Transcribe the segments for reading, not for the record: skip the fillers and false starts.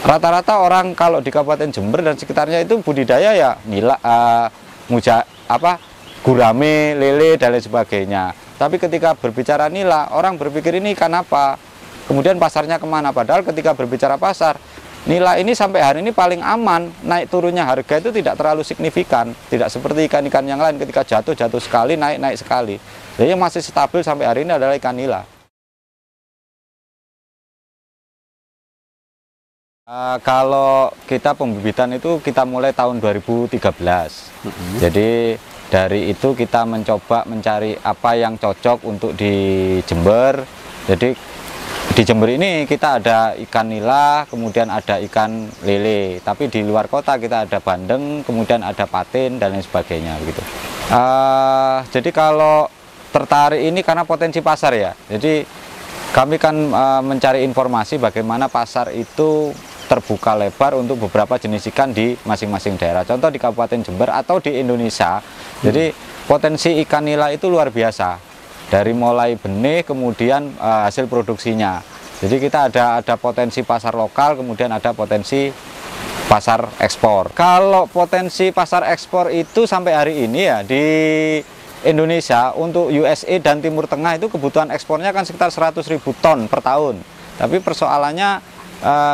Rata-rata orang kalau di Kabupaten Jember dan sekitarnya itu budidaya ya nila, gurame, lele dan lain sebagainya. Tapi ketika berbicara nila, orang berpikir ini ikan apa? Kemudian pasarnya kemana? Padahal ketika berbicara pasar, nila ini sampai hari ini paling aman. Naik turunnya harga itu tidak terlalu signifikan. Tidak seperti ikan-ikan yang lain ketika jatuh sekali, naik sekali. Jadi yang masih stabil sampai hari ini adalah ikan nila. Kalau kita pembibitan itu kita mulai tahun 2013. Jadi dari itu kita mencoba mencari apa yang cocok untuk di Jember. Jadi di Jember ini kita ada ikan nila, kemudian ada ikan lele. Tapi di luar kota kita ada bandeng, kemudian ada patin dan lain sebagainya begitu. Jadi kalau tertarik ini karena potensi pasar ya. Jadi kami kan mencari informasi bagaimana pasar itu terbuka lebar untuk beberapa jenis ikan di masing-masing daerah. Contoh di Kabupaten Jember atau di Indonesia. Jadi potensi ikan nila itu luar biasa. Dari mulai benih kemudian hasil produksinya. Jadi kita ada potensi pasar lokal, kemudian ada potensi pasar ekspor. Kalau potensi pasar ekspor itu sampai hari ini ya di Indonesia untuk USA dan Timur Tengah itu kebutuhan ekspornya kan sekitar 100.000 ton per tahun. Tapi persoalannya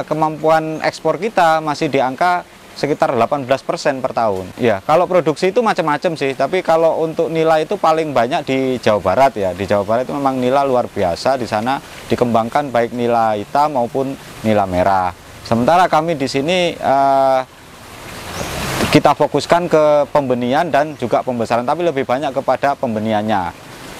kemampuan ekspor kita masih di angka sekitar 18% per tahun. Ya, kalau produksi itu macam-macam sih, tapi kalau untuk nila itu paling banyak di Jawa Barat ya. Di Jawa Barat itu memang nila luar biasa, di sana dikembangkan baik nila hitam maupun nila merah. Sementara kami di sini kita fokuskan ke pembenihan dan juga pembesaran, tapi lebih banyak kepada pembenihannya.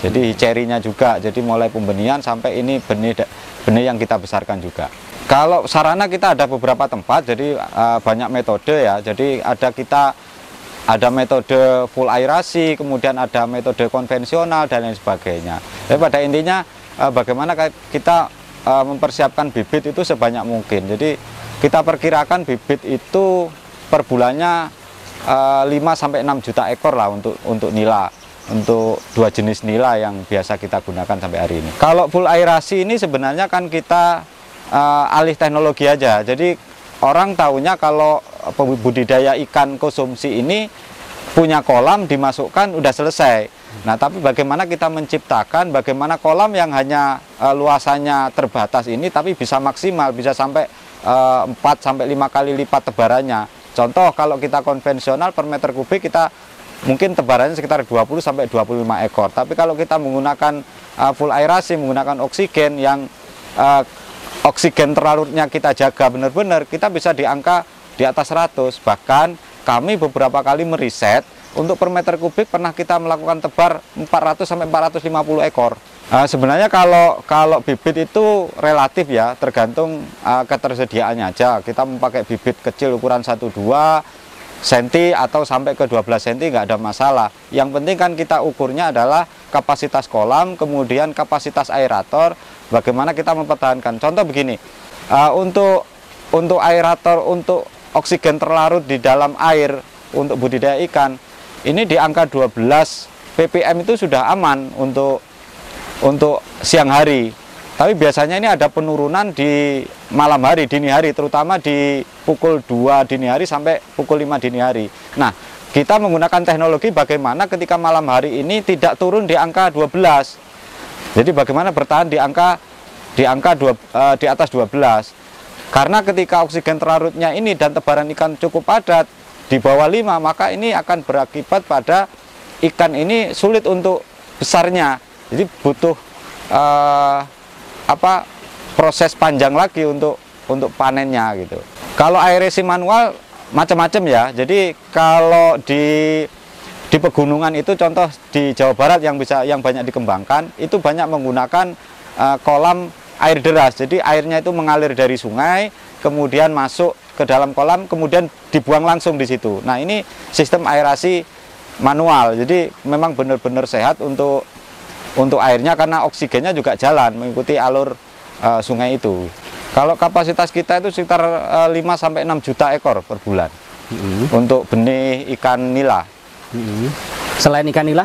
Jadi cerinya juga, jadi mulai pembenihan sampai ini benih yang kita besarkan juga. Kalau sarana kita ada beberapa tempat, jadi banyak metode ya. Jadi ada metode full aerasi, kemudian ada metode konvensional dan lain sebagainya. Jadi pada intinya bagaimana kita mempersiapkan bibit itu sebanyak mungkin. Jadi kita perkirakan bibit itu per bulannya 5-6 juta ekor lah untuk nila. Untuk dua jenis nila yang biasa kita gunakan sampai hari ini. Kalau full aerasi ini sebenarnya kan kita alih teknologi aja. Jadi orang tahunya kalau budidaya ikan konsumsi ini punya kolam dimasukkan udah selesai. Nah, tapi bagaimana kita menciptakan bagaimana kolam yang hanya luasannya terbatas ini tapi bisa maksimal, bisa sampai 4-5 kali lipat tebarannya. Contoh kalau kita konvensional per meter kubik kita mungkin tebarannya sekitar 20-25 ekor. Tapi kalau kita menggunakan full aerasi, menggunakan oksigen yang oksigen terlarutnya kita jaga benar-benar, kita bisa di angka di atas 100. Bahkan kami beberapa kali meriset untuk per meter kubik pernah kita melakukan tebar 400-450 ekor. Sebenarnya kalau bibit itu relatif ya, tergantung ketersediaannya aja. Kita memakai bibit kecil ukuran 1-2 cm atau sampai ke 12 cm nggak ada masalah. Yang penting kan kita ukurnya adalah kapasitas kolam, kemudian kapasitas aerator, bagaimana kita mempertahankan. Contoh begini, untuk aerator, untuk oksigen terlarut di dalam air untuk budidaya ikan, ini di angka 12 ppm itu sudah aman untuk siang hari. Tapi biasanya ini ada penurunan di malam hari, dini hari, terutama di pukul 2 dini hari sampai pukul 5 dini hari. Nah, kita menggunakan teknologi bagaimana ketika malam hari ini tidak turun di angka 12. Jadi bagaimana bertahan di atas 12. Karena ketika oksigen terlarutnya ini dan tebaran ikan cukup padat di bawah 5, maka ini akan berakibat pada ikan ini sulit untuk besarnya. Jadi butuh proses panjang lagi untuk panennya gitu. Kalau aerasi manual macam-macam ya. Jadi kalau di pegunungan itu, contoh di Jawa Barat yang banyak dikembangkan itu banyak menggunakan kolam air deras. Jadi airnya itu mengalir dari sungai, kemudian masuk ke dalam kolam, kemudian dibuang langsung di situ. Nah, ini sistem aerasi manual. Jadi memang benar-benar sehat untuk airnya karena oksigennya juga jalan mengikuti alur sungai itu. Kalau kapasitas kita itu sekitar 5-6 juta ekor per bulan untuk benih ikan nila. Selain ikan nila?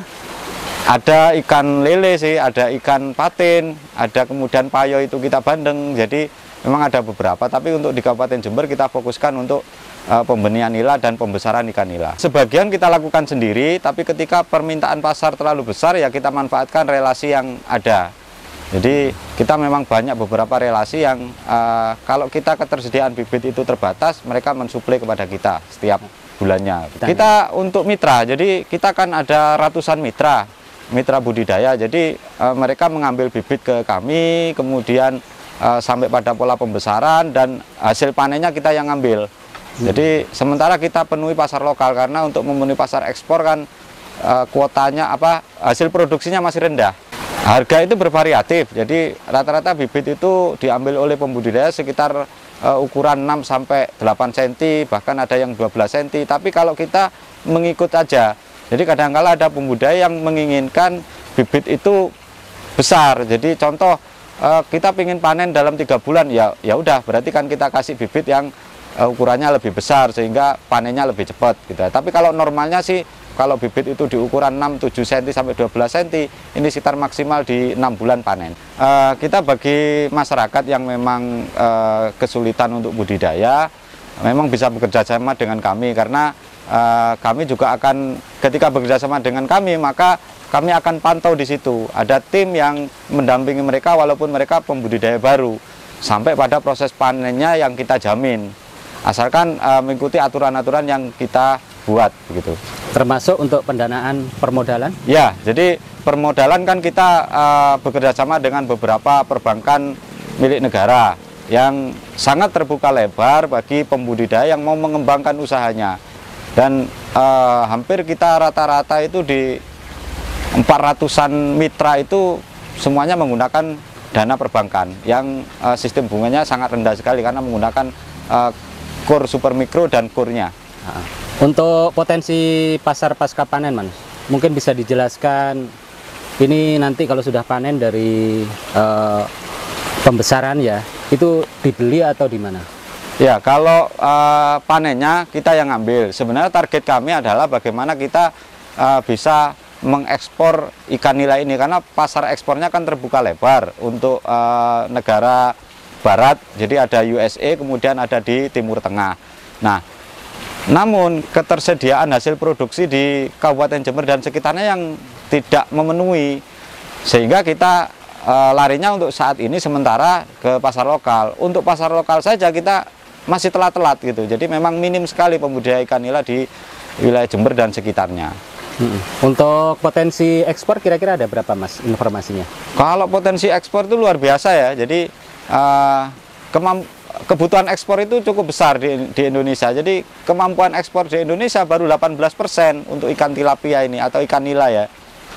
Ada ikan lele sih, ada ikan patin, ada kemudian payo itu kita bandeng. Jadi memang ada beberapa, tapi untuk di Kabupaten Jember kita fokuskan untuk pembenihan nila dan pembesaran ikan nila. Sebagian kita lakukan sendiri, tapi ketika permintaan pasar terlalu besar ya kita manfaatkan relasi yang ada. Jadi kita memang banyak beberapa relasi yang kalau kita ketersediaan bibit itu terbatas, mereka mensuplai kepada kita setiap bulannya. Kita untuk mitra, jadi kita kan ada ratusan mitra budidaya, jadi mereka mengambil bibit ke kami, kemudian sampai pada pola pembesaran dan hasil panennya kita yang ngambil. Jadi sementara kita penuhi pasar lokal, karena untuk memenuhi pasar ekspor kan kuotanya hasil produksinya masih rendah. Harga itu bervariatif, jadi rata-rata bibit itu diambil oleh pembudidaya sekitar ukuran 6 sampai 8 cm, bahkan ada yang 12 cm. Tapi kalau kita mengikut aja, jadi kadang-kala ada pembudidaya yang menginginkan bibit itu besar. Jadi contoh kita ingin panen dalam 3 bulan, ya udah berarti kan kita kasih bibit yang ukurannya lebih besar sehingga panennya lebih cepat gitu. Tapi kalau normalnya sih kalau bibit itu di ukuran 6-7 cm sampai 12 cm, ini sekitar maksimal di 6 bulan panen. Kita bagi masyarakat yang memang kesulitan untuk budidaya, memang bisa bekerja sama dengan kami, karena kami juga akan, ketika bekerja sama dengan kami, maka kami akan pantau di situ. Ada tim yang mendampingi mereka walaupun mereka pembudidaya baru, sampai pada proses panennya yang kita jamin, asalkan mengikuti aturan-aturan yang kita buat begitu. Termasuk untuk pendanaan permodalan? Ya, jadi permodalan kan kita bekerja sama dengan beberapa perbankan milik negara yang sangat terbuka lebar bagi pembudidaya yang mau mengembangkan usahanya. Dan hampir kita rata-rata itu di 400-an mitra itu semuanya menggunakan dana perbankan yang sistem bunganya sangat rendah sekali, karena menggunakan kur super mikro dan kurnya. Untuk potensi pasar pasca panen, Mas, mungkin bisa dijelaskan ini nanti kalau sudah panen dari pembesaran ya, itu dibeli atau di mana? Ya, kalau panennya kita yang ambil. Sebenarnya target kami adalah bagaimana kita bisa mengekspor ikan nila ini, karena pasar ekspornya kan terbuka lebar untuk negara barat, jadi ada USA, kemudian ada di Timur Tengah. Nah, namun ketersediaan hasil produksi di Kabupaten Jember dan sekitarnya yang tidak memenuhi, sehingga kita larinya untuk saat ini sementara ke pasar lokal. Untuk pasar lokal saja kita masih telat-telat gitu, jadi memang minim sekali pembudidaya ikan nila di wilayah Jember dan sekitarnya. Untuk potensi ekspor kira-kira ada berapa, Mas, informasinya? Kalau potensi ekspor itu luar biasa ya, jadi kebutuhan ekspor itu cukup besar di Indonesia. Jadi kemampuan ekspor di Indonesia baru 18% untuk ikan tilapia ini atau ikan nila ya.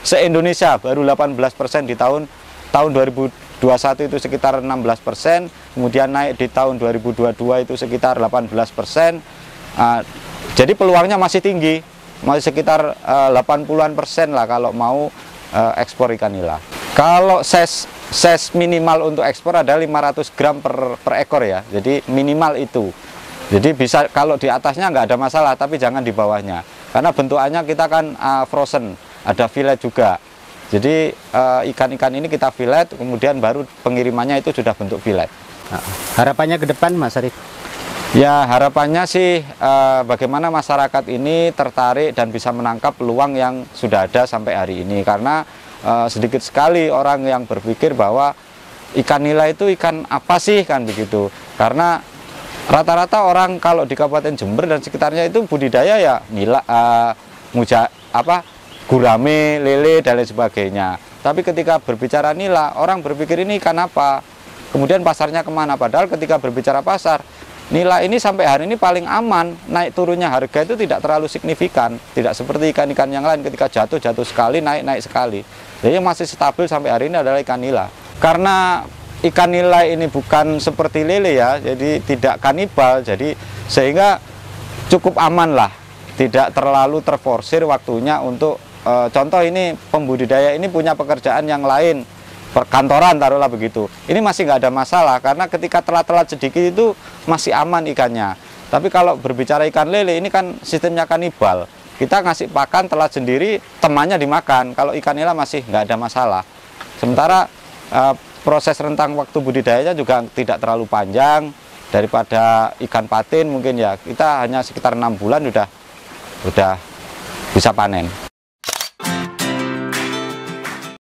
Se-Indonesia baru 18% di tahun 2021 itu sekitar 16%, kemudian naik di tahun 2022 itu sekitar 18%. Jadi peluangnya masih tinggi, masih sekitar 80-an% lah kalau mau ekspor ikan nila. Kalau size minimal untuk ekspor adalah 500 gram per ekor ya, jadi minimal itu. Jadi bisa, kalau di atasnya nggak ada masalah, tapi jangan di bawahnya, karena bentukannya kita kan frozen, ada fillet juga. Jadi ikan-ikan ini kita fillet, kemudian baru pengirimannya itu sudah bentuk fillet. Harapannya ke depan, Mas Arif? Ya, harapannya sih bagaimana masyarakat ini tertarik dan bisa menangkap peluang yang sudah ada sampai hari ini, karena sedikit sekali orang yang berpikir bahwa ikan nila itu ikan apa sih, kan begitu. Karena rata-rata orang kalau di Kabupaten Jember dan sekitarnya itu budidaya ya nila, gurame, lele dan lain sebagainya. Tapi ketika berbicara nila, orang berpikir ini ikan apa, kemudian pasarnya kemana. Padahal ketika berbicara pasar, nila ini sampai hari ini paling aman, naik turunnya harga itu tidak terlalu signifikan, tidak seperti ikan-ikan yang lain ketika jatuh sekali, naik sekali. Jadi yang masih stabil sampai hari ini adalah ikan nila. Karena ikan nila ini bukan seperti lele ya, jadi tidak kanibal, jadi sehingga cukup aman lah, tidak terlalu terforsir waktunya untuk contoh ini pembudidaya ini punya pekerjaan yang lain, perkantoran taruhlah begitu. Ini masih nggak ada masalah, karena ketika telat-telat sedikit itu masih aman ikannya. Tapi kalau berbicara ikan lele ini kan sistemnya kanibal. Kita ngasih pakan telat sendiri, temannya dimakan. Kalau ikan nila masih nggak ada masalah. Sementara proses rentang waktu budidayanya juga tidak terlalu panjang daripada ikan patin mungkin ya. Kita hanya sekitar 6 bulan udah bisa panen.